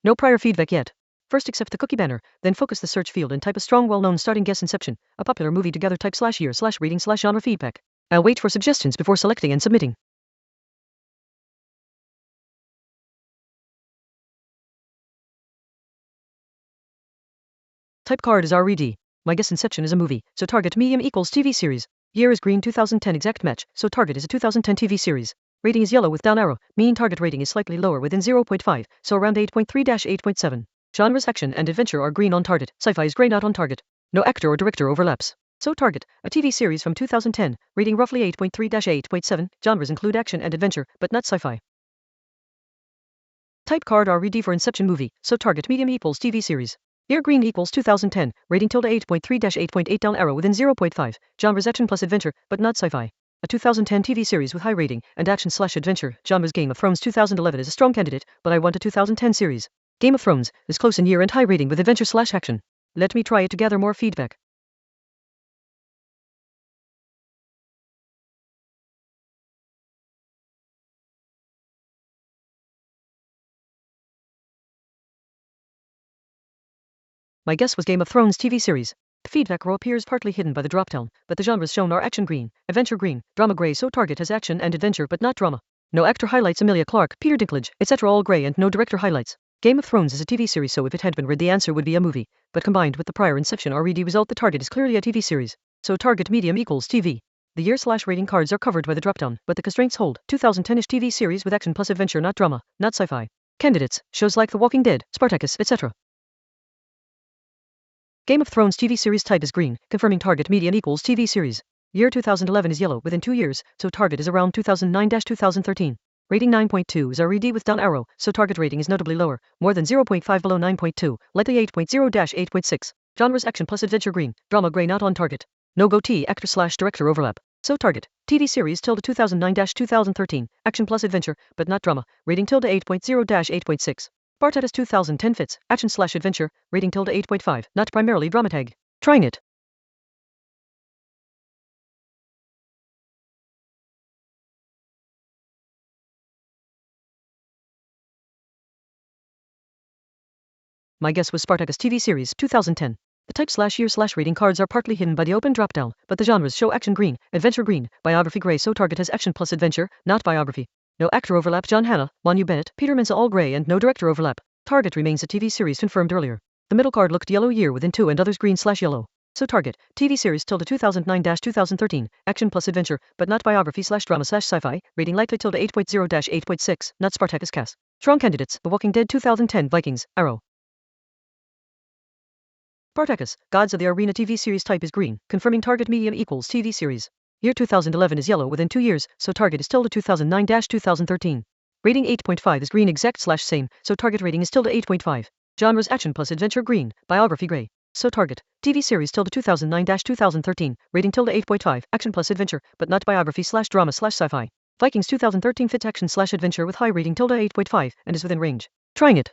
No prior feedback yet. First accept the cookie banner, then focus the search field and type a strong well-known starting guess. Inception, a popular movie. Together type /year/reading/genre feedback. I'll wait for suggestions before selecting and submitting. Type card is RED. My guess. Inception is a movie, so target medium equals TV series. Year is green. 2010 exact match, so target is a 2010 TV series. Rating is yellow with down arrow. Mean target rating is slightly lower within 0.5, so around 8.3-8.7. Genres action and adventure are green on target. Sci-fi is gray not on target. No actor or director overlaps. So target, a TV series from 2010, rating roughly 8.3-8.7. Genres include action and adventure, but not sci-fi. Type card RED for Inception movie, so target medium equals TV series. Year green equals 2010, rating tilde 8.3-8.8 down arrow within 0.5, genres action plus adventure, but not sci-fi. A 2010 TV series with high rating and action/adventure, genres. Game of Thrones 2011 is a strong candidate, but I want a 2010 series. Game of Thrones is close in year and high rating with adventure/action. Let me try it to gather more feedback. My guess was Game of Thrones TV series. The feedback row appears partly hidden by the dropdown, but the genres shown are action green, adventure green, drama gray. So target has action and adventure but not drama. No actor highlights. Emilia Clarke, Peter Dinklage, etc. all gray, and no director highlights. Game of Thrones is a TV series, so if it had been red the answer would be a movie, but combined with the prior Inception RED result the target is clearly a TV series. So target medium equals TV. The year/rating cards are covered by the dropdown, but the constraints hold. 2010ish TV series with action plus adventure, not drama, not sci-fi. Candidates, shows like The Walking Dead, Spartacus, etc. Game of Thrones TV series. Type is green, confirming target medium equals TV series. Year 2011 is yellow within 2 years, so target is around 2009-2013. Rating 9.2 is RED with down arrow, so target rating is notably lower, more than 0.5 below 9.2, likely 8.0-8.6. Genres action plus adventure green, drama gray not on target. No goatee actor/director overlap. So target, TV series tilde 2009-2013, action plus adventure, but not drama, rating tilde 8.0-8.6. Spartacus 2010 fits, action/adventure, rating tilde 8.5, not primarily drama. Tag. Trying it. My guess was Spartacus TV series 2010. The type/year/rating cards are partly hidden by the open dropdown, but the genres show action green, adventure green, biography gray. So target has action plus adventure, not biography. No actor overlap. John Hannah, Manu Bennett, Peter Mensa all gray, and no director overlap. Target remains a TV series confirmed earlier. The middle card looked yellow year within 2 and others green/yellow. So target, TV series tilde 2009-2013, action plus adventure, but not biography/drama/sci-fi, rating likely tilde 8.0-8.6, not Spartacus cast. Strong candidates, The Walking Dead 2010, Vikings, Arrow. Spartacus, Gods of the Arena TV series. Type is green, confirming target medium equals TV series. Year 2011 is yellow within 2 years, so target is tilde 2009-2013. Rating 8.5 is green exact/same, so target rating is tilde 8.5. Genres action plus adventure green, biography gray. So target, TV series tilde 2009-2013, rating tilde 8.5, action plus adventure, but not biography/drama/sci-fi. Vikings 2013 fits action/adventure with high rating tilde 8.5, and is within range. Trying it.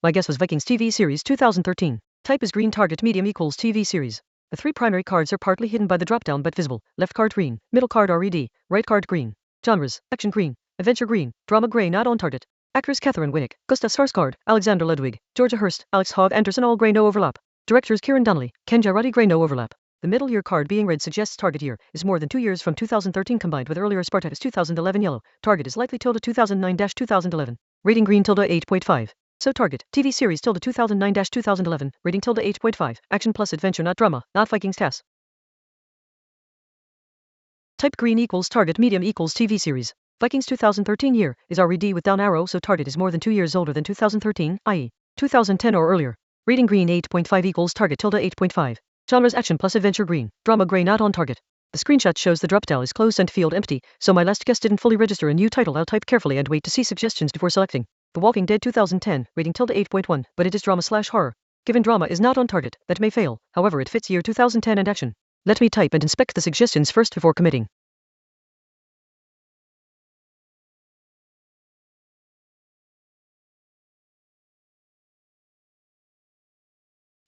My guess was Vikings TV series 2013. Type is green, target medium equals TV series. The 3 primary cards are partly hidden by the dropdown but visible. Left card green, middle card RED, right card green. Genres, action green, adventure green, drama gray not on target. Actors Catherine Winnick, Gustav Skarsgård, Alexander Ludwig, Georgia Hurst, Alex Hogg Anderson all gray no overlap. Directors Kieran Donnelly, Ken Jarati gray no overlap. The middle year card being red suggests target year is more than 2 years from 2013 combined with earlier Spartacus 2011 yellow. Target is likely tilde 2009-2011. Rating green tilde 8.5. So target, TV series tilde 2009-2011, rating tilde 8.5, action plus adventure not drama, not Vikings TAS. Type green equals target medium equals TV series. Vikings 2013 year is RED with down arrow, so target is more than 2 years older than 2013, i.e. 2010 or earlier. Rating green 8.5 equals target tilde 8.5. Genres action plus adventure green, drama gray not on target. The screenshot shows the dropdown is closed and field empty, so my last guess didn't fully register a new title. I'll type carefully and wait to see suggestions before selecting. The Walking Dead 2010, rating tilde 8.1, but it is drama/horror. Given drama is not on target, that may fail, however it fits year 2010 and action. Let me type and inspect the suggestions first before committing.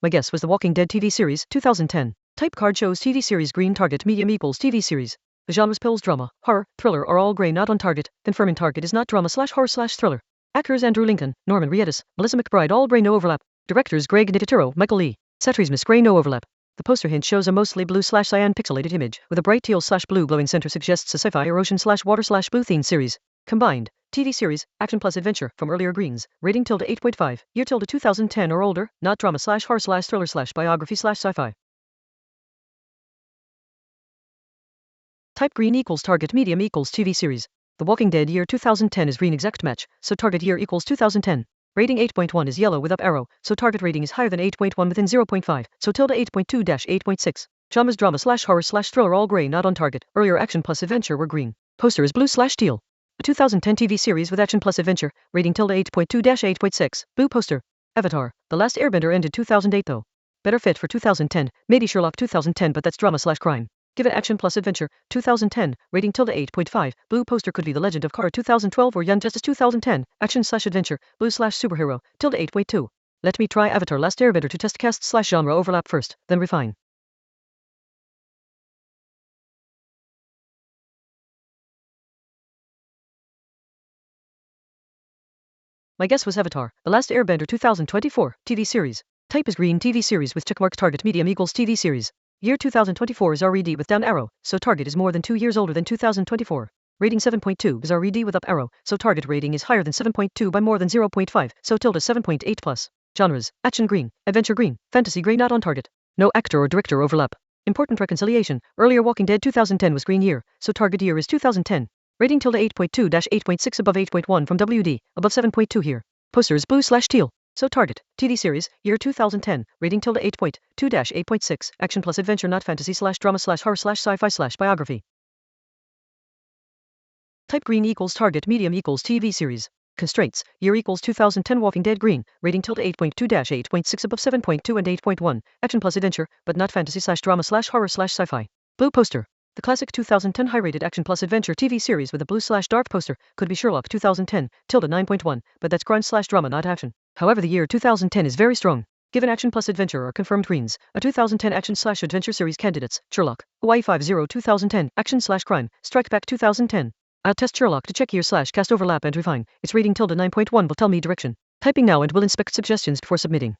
My guess was The Walking Dead TV series, 2010. Type card shows TV series green, target medium equals TV series. The genres pills, drama, horror, thriller are all grey, not on target. Confirming target is not drama/horror/thriller. Actors Andrew Lincoln, Norman Reedus, Melissa McBride, all grey, no overlap. Directors Greg Nicotero, Michael Lee, Satrismus, grey, no overlap. The poster hint shows a mostly blue/cyan pixelated image with a bright teal/blue glowing center, suggests a sci-fi or ocean/water/blue themed series. Combined TV series, action plus adventure, from earlier greens, rating ~8.5, year ~2010 or older, not drama/horror/thriller/biography/sci-fi. Type green equals target medium equals TV series. The Walking Dead year 2010 is green, exact match, so target year equals 2010. Rating 8.1 is yellow with up arrow, so target rating is higher than 8.1 within 0.5, so ~8.2-8.6. Genres drama/horror/thriller all grey, not on target. Earlier action plus adventure were green. Poster is blue/teal. A 2010 TV series with action plus adventure, rating ~8.2-8.6. Blue poster. Avatar, The Last Airbender ended 2008 though. Better fit for 2010, maybe Sherlock 2010, but that's drama/crime. Give it action plus adventure, 2010, rating ~8.5. Blue poster could be The Legend of Korra 2012 or Young Justice 2010, action/adventure, blue/superhero, ~8.2. Let me try Avatar Last Airbender to test cast/genre overlap first, then refine. My guess was Avatar, The Last Airbender 2024, TV series. Type is green, TV series with checkmark, target medium equals TV series. Year 2024 is RED with down arrow, so target is more than 2 years older than 2024. Rating 7.2 is RED with up arrow, so target rating is higher than 7.2 by more than 0.5, so ~7.8 plus. Genres, action green, adventure green, fantasy grey, not on target. No actor or director overlap. Important reconciliation, earlier Walking Dead 2010 was green year, so target year is 2010. Rating ~8.2-8.6 above 8.1 from WD, above 7.2 here. Poster is blue/teal. So target, TV series, year 2010, rating ~8.2-8.6, action plus adventure, not fantasy/drama/horror/sci-fi/biography. Type green equals target medium equals TV series. Constraints, year equals 2010 Walking Dead green, rating ~8.2-8.6 above 7.2 and 8.1, action plus adventure, but not fantasy/drama/horror/sci-fi. Blue poster. The classic 2010 high-rated action plus adventure TV series with a blue/dark poster could be Sherlock 2010, ~9.1, but that's crime/drama, not action. However, the year 2010 is very strong. Given action plus adventure are confirmed greens, a 2010 action/adventure series candidates, Sherlock, Hawaii 5-0 2010, action/crime, Strike Back 2010. I'll test Sherlock to check year/cast overlap and refine. Its rating ~9.1 will tell me direction. Typing now and will inspect suggestions before submitting.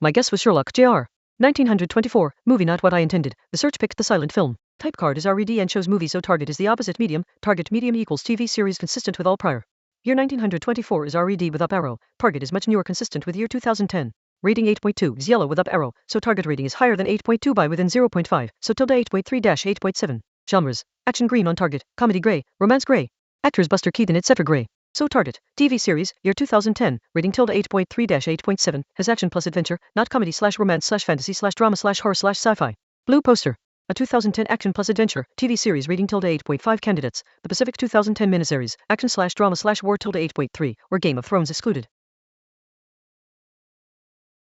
My guess was Sherlock Jr. 1924, movie not what I intended. The search picked the silent film. Type card is RED and shows movie, so target is the opposite medium. Target medium equals TV series consistent with all prior. Year 1924 is RED with up arrow. Target is much newer, consistent with year 2010. Rating 8.2 is yellow with up arrow, so target rating is higher than 8.2 by within 0.5, so ~8.3-8.7. Genres, action green on target, comedy grey, romance grey. Actors Buster Keaton etc. grey. So target, TV series, year 2010, rating ~8.3-8.7, has action plus adventure, not comedy/romance/fantasy/drama/horror/sci-fi. Blue poster. A 2010 action plus adventure, TV series, rating ~8.5 candidates, The Pacific 2010 miniseries, action/drama/war ~8.3, or Game of Thrones excluded.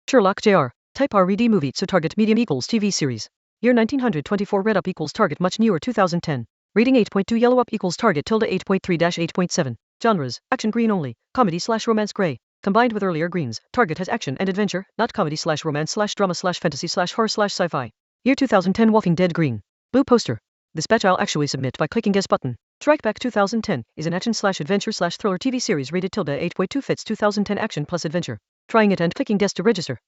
Sherlock Jr. Type RED movie, so target medium equals TV series. Year 1924 red up equals target much newer 2010. Rating 8.2 yellow up equals target ~8.3-8.7. Genres, action green only, comedy/romance grey. Combined with earlier greens, target has action and adventure, not comedy/romance/drama/fantasy/horror/sci-fi. Year 2010 Walking Dead green. Blue poster. This batch I'll actually submit by clicking guess button. Strike Back 2010 is an action/adventure/thriller TV series rated ~8.2 fits 2010 action plus adventure. Trying it and clicking guess to register.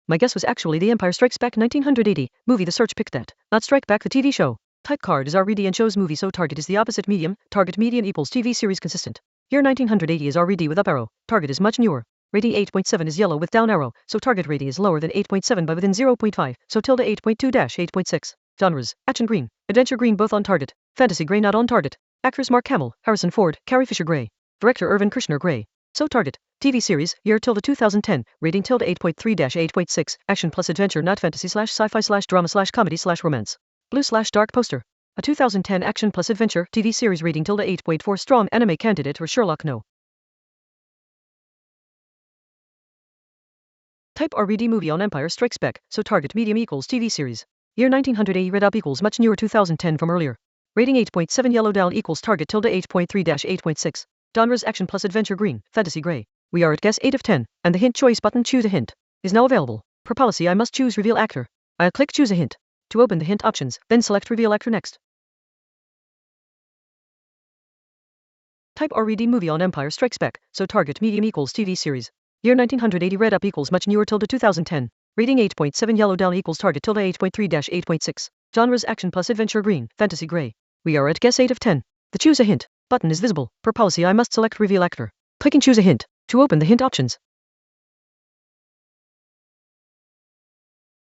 My guess was actually The Empire Strikes Back 1980, movie. The search picked that, not Strike Back the TV show. Type card is RED and shows movie, so target is the opposite medium. Target medium equals TV series consistent. Year 1980 is RED with up arrow. Target is much newer. Rating 8.7 is yellow with down arrow, so target rating is lower than 8.7 by within 0.5, so ~8.2-8.6. Genres, action green, adventure green both on target, fantasy grey not on target. Actors Mark Hamill, Harrison Ford, Carrie Fisher grey. Director Irvin Kershner grey. So target, TV series, year 2010, rating ~8.3-8.6, action plus adventure not fantasy/sci-fi/drama/comedy/romance. Blue/dark poster. A 2010 action plus adventure TV series rating ~8.4 strong anime candidate or Sherlock no. Type RVD movie on Empire Strikes Back, so target medium equals TV series. Year 1980 red up equals much newer 2010 from earlier. Rating 8.7 yellow down equals target tilde 8.3-8.6. Genres action plus adventure green, fantasy gray. We are at guess 8 of 10, and the hint choice button choose a hint is now available. Per policy I must choose reveal actor. I'll click choose a hint. To open the hint options, then select reveal actor next. Type RVD movie on Empire Strikes Back, so target medium equals TV series. Year 1980 red up equals much newer tilde 2010. Rating 8.7 yellow down equals target tilde 8.3-8.6. Genres action plus adventure green, fantasy gray. We are at guess 8 of 10. The choose a hint button is visible. Per policy I must select reveal actor. Clicking choose a hint. To open the hint options.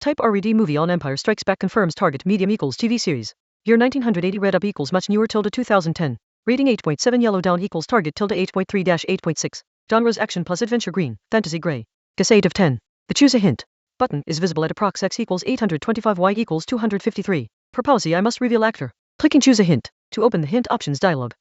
Type RVD movie on Empire Strikes Back confirms target medium equals TV series. Year 1980 red up equals much newer tilde 2010. Rating 8.7 yellow down equals target tilde 8.3-8.6. Genres action plus adventure green, fantasy gray. Guess 8 of 10. The choose a hint button is visible at approx x equals 825 y equals 253. Per policy I must reveal actor. Clicking choose a hint to open the hint options dialog.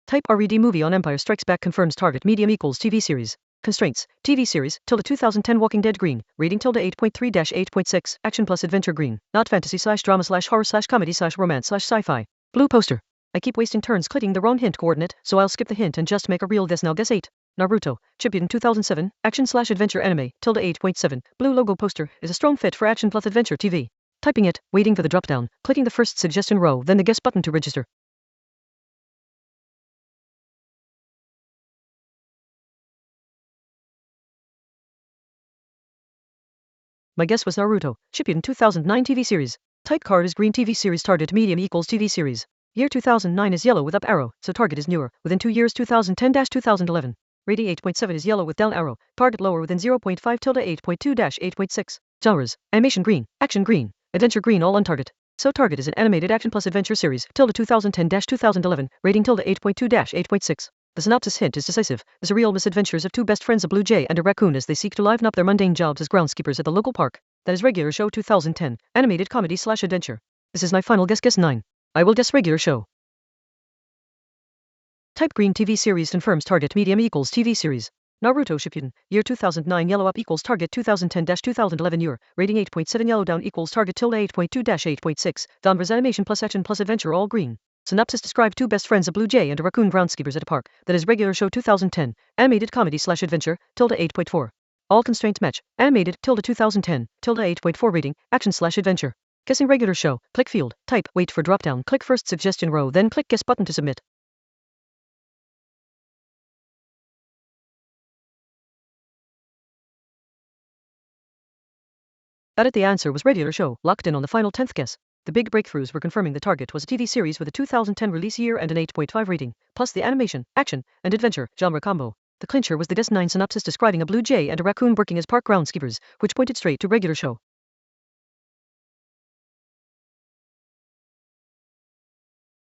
Type RVD movie on Empire Strikes Back confirms target medium equals TV series. Constraints, TV series, tilde 2010 Walking Dead green, rating tilde 8.3-8.6, action plus adventure green, not fantasy / drama / horror / comedy / romance / sci-fi. Blue poster. I keep wasting turns clicking the wrong hint coordinate, so I'll skip the hint and just make a real guess now. Guess 8. Naruto, Shippuden 2007, action / adventure anime, tilde 8.7, blue logo poster, is a strong fit for action plus adventure TV. Typing it, waiting for the drop down, clicking the first suggestion row then the guess button to register. My guess was Naruto, Shippuden 2009 TV series. Type card is green TV series target medium equals TV series. Year 2009 is yellow with up arrow, so target is newer, within 2 years 2010-2011. Rating 8.7 is yellow with down arrow, target lower within 0.5 tilde 8.2-8.6. Genres, animation green, action green, adventure green all on target. So target is an animated action plus adventure series, tilde 2010-2011, rating tilde 8.2-8.6. The synopsis hint is decisive. The surreal misadventures of two best friends, a blue jay and a raccoon, as they seek to liven up their mundane jobs as groundskeepers at the local park. That is regular show 2010, animated comedy / adventure. This is my final guess 9. I will guess regular show. Type green TV series confirms target medium equals TV series. Naruto Shippuden, year 2009 yellow up equals target 2010-2011 year, rating 8.7 yellow down equals target tilde 8.2-8.6, genres animation plus action plus adventure all green. Synopsis describe two best friends, a blue jay and a raccoon, groundskeepers at a park. That is regular show 2010, animated comedy / adventure, tilde 8.4. All constraints match, animated, tilde 2010, tilde 8.4 rating, action / adventure. Guessing regular show, click field, type, wait for drop down, click first suggestion row then click guess button to submit. Edit the answer was regular show, locked in on the final 10th guess. The big breakthroughs were confirming the target was a TV series with a 2010 release year and an 8.5 rating, plus the animation, action, and adventure genre combo. The clincher was the guess 9 synopsis describing a blue jay and a raccoon working as park groundskeepers, which pointed straight to regular show.